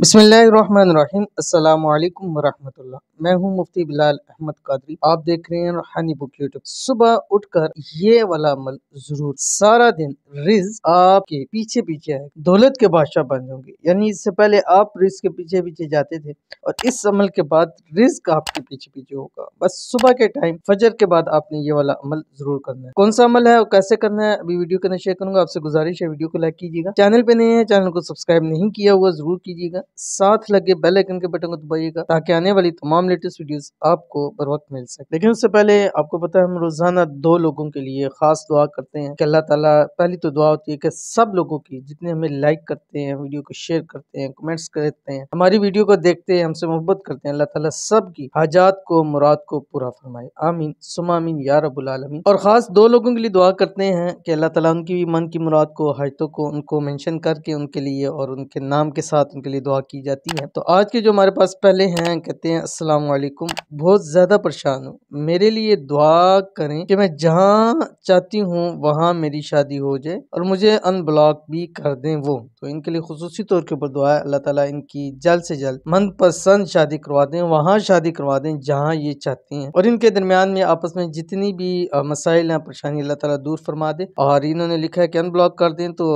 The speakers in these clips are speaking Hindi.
बिस्मिल्लाहिर्रहमानिर्रहीम अस्सलामु अलैकुम वरहमतुल्लाह। मैं हूं मुफ्ती बिलाल अहमद कादरी। आप देख रहे हैं रूहानी बुक यूट्यूब। सुबह उठकर ये वाला अमल जरूर, सारा दिन रिज्क आपके पीछे पीछे है, दौलत के बादशाह बन जाओगे। यानी इससे पहले आप रिज्क के पीछे पीछे जाते थे और इस अमल के बाद रिज्क आपके पीछे पीछे होगा। बस सुबह के टाइम फजर के बाद आपने ये वाला अमल जरूर करना है। कौन सा अमल है और कैसे करना है अभी वीडियो के अंदर शेयर करूंगा। आपसे गुजारिश है वीडियो को लाइक कीजिएगा, चैनल पे नए हैं चैनल को सब्सक्राइब नहीं किया हुआ जरूर कीजिएगा, साथ लगे बेल आइकन के बटन को दबाइएगा ताकि आने वाली तमाम लेटेस्ट वीडियोस आपको बर वक्त मिल सके। लेकिन उससे पहले आपको पता है हम रोजाना 2 लोगों के लिए खास दुआ करते हैं कि अल्लाह ताला, पहली तो दुआ होती है कि सब लोगों की, जितने हमें लाइक करते हैं, वीडियो को शेयर करते हैं, कमेंट्स करते हैं, हमारी वीडियो को देखते हैं, हमसे मोहब्बत करते हैं, अल्लाह ताला सब की हाजात को, मुराद को पूरा फरमाए। आमीन सुम्मा आमीन या रब्बुल आलमीन। और खास 2 लोगों के लिए दुआ करते हैं कि अल्लाह ताला उनकी भी मन की मुराद को, हाजतों को, उनको मेंशन करके उनके लिए और उनके नाम के साथ उनके लिए दुआ की जाती है। तो आज के जो हमारे पास पहले हैं, कहते हैं अस्सलाम वालेकुम, बहुत ज्यादा परेशान हूँ, मेरे लिए दुआ करें कि मैं जहाँ चाहती हूँ वहाँ मेरी शादी हो जाए और मुझे अनब्लॉक भी कर दें वो। तो इनके लिए खुसूसी तौर के ऊपर दुआ है, अल्लाह ताला इनकी जल्द से जल्द मनपसंद शादी करवा दें, वहाँ शादी करवा दें जहाँ ये चाहती हैं, और इनके दरमियान में आपस में जितनी भी मसाइल हैं, परेशानी, अल्लाह ताला दूर फरमा दे। और इन्होंने लिखा है कि अनब्लॉक कर दें तो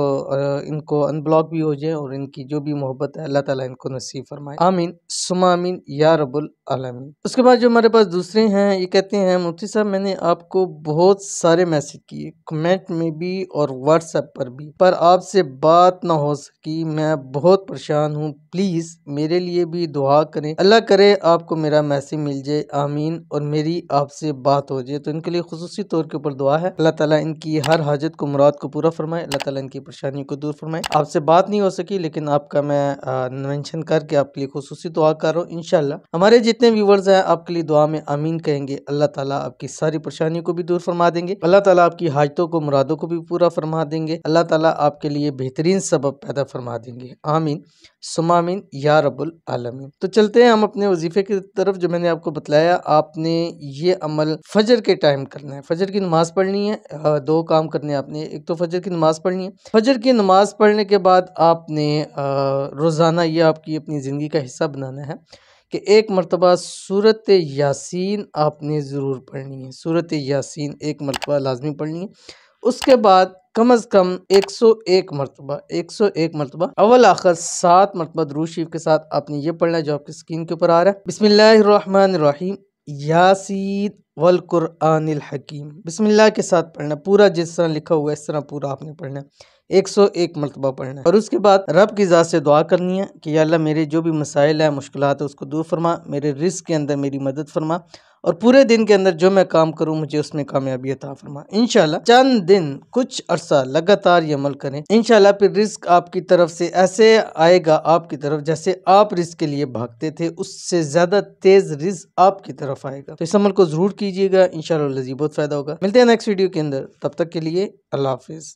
इनको अनब्लॉक भी हो जाए और इनकी जो भी मोहब्बत है अल्लाह ताला इनको नसीब फरमाए। आमीन सुम्मा आमीन या रब्बुल आलमीन। उसके बाद जो हमारे पास दूसरे हैं, ये कहते हैं मुफ्ती साहब मैंने आपको बहुत सारे मैसेज किए, कमेंट में भी और व्हाट्सएप पर भी, पर आपसे बात ना हो सकी, मैं बहुत परेशान हूँ, प्लीज मेरे लिए भी दुआ करें, अल्लाह करे आपको मेरा मैसेज मिल जाए, आमीन, और मेरी आपसे बात हो जाए। तो इनके लिए खुसूसी तौर के ऊपर दुआ है, अल्लाह ताला इनकी हर हाजत को, मुराद को पूरा फरमाए, अल्लाह ताला इनकी परेशानी को दूर फरमाए। आपसे बात नहीं हो सकी लेकिन आपका मैं मेंशन करके आपके लिए खुसूसी दुआ कर रहा हूँ। इंशाल्लाह हमारे जितने व्यूवर्स हैं आपके लिए दुआ में आमीन कहेंगे, अल्लाह ताला आपकी सारी परेशानियों को भी दूर फरमा देंगे, अल्लाह ताला आपकी हाजतों को, मुरादों को भी पूरा फरमा देंगे, अल्लाह ताला आपके लिए बेहतरीन सबब पैदा फरमा देंगे। आमीन सुम्मा आमीन या रब्बुल आलमीन। तो चलते हैं हम अपने वजीफे की तरफ। जो मैंने आपको बतलाया, आपने ये अमल फजर के टाइम करना है, फजर की नमाज पढ़नी है। 2 काम करने हैं आपने, एक तो फजर की नमाज पढ़नी है, फजर की नमाज पढ़ने के बाद आपने रोजाना ये आपकी अपनी जिंदगी का हिस्सा बनाना है कि एक मरतबा सूरत यासीन आपने ज़रूर पढ़नी है, सूरत यासीन एक मरतबा लाजमी पढ़नी है। उसके बाद कम अज़ कम 101 मरतबा, 101 मरतबा अव्वल आखिर 7 मरतबा दुरूद शरीफ के साथ आपने ये पढ़ना है जो आपकी स्क्रीन के ऊपर आ रहा है। बिस्मिल्लाहिर्रहमानिर्रहीम यासीन वल कुरआनिल हकीम, बिस्मिल्लाह के साथ पढ़ना, पूरा जिस तरह लिखा हुआ है इस तरह पूरा आपने पढ़ना है, 101 मरतबा पढ़ना है। और उसके बाद रब की ज़ात से दुआ करनी है कि या अल्लाह मेरे जो भी मसाइल है, मुश्किलात है, उसको दूर फरमा, मेरे रिस्क के अंदर मेरी मदद फरमा, और पूरे दिन के अंदर जो मैं काम करूं मुझे उसमें कामयाबी अता फरमा। इंशाल्लाह चंद दिन, कुछ अरसा लगातार ये अमल करें, इंशाल्लाह फिर रिस्क आपकी तरफ से ऐसे आएगा आपकी तरफ जैसे आप रिस्क के लिए भागते थे, उससे ज्यादा तेज रिस्क आपकी तरफ आएगा। तो इस अमल को जरूर कीजिएगा, इंशाल्लाह बहुत फायदा होगा। मिलते हैं नेक्स्ट वीडियो के अंदर, तब तक के लिए अल्लाह हाफिज।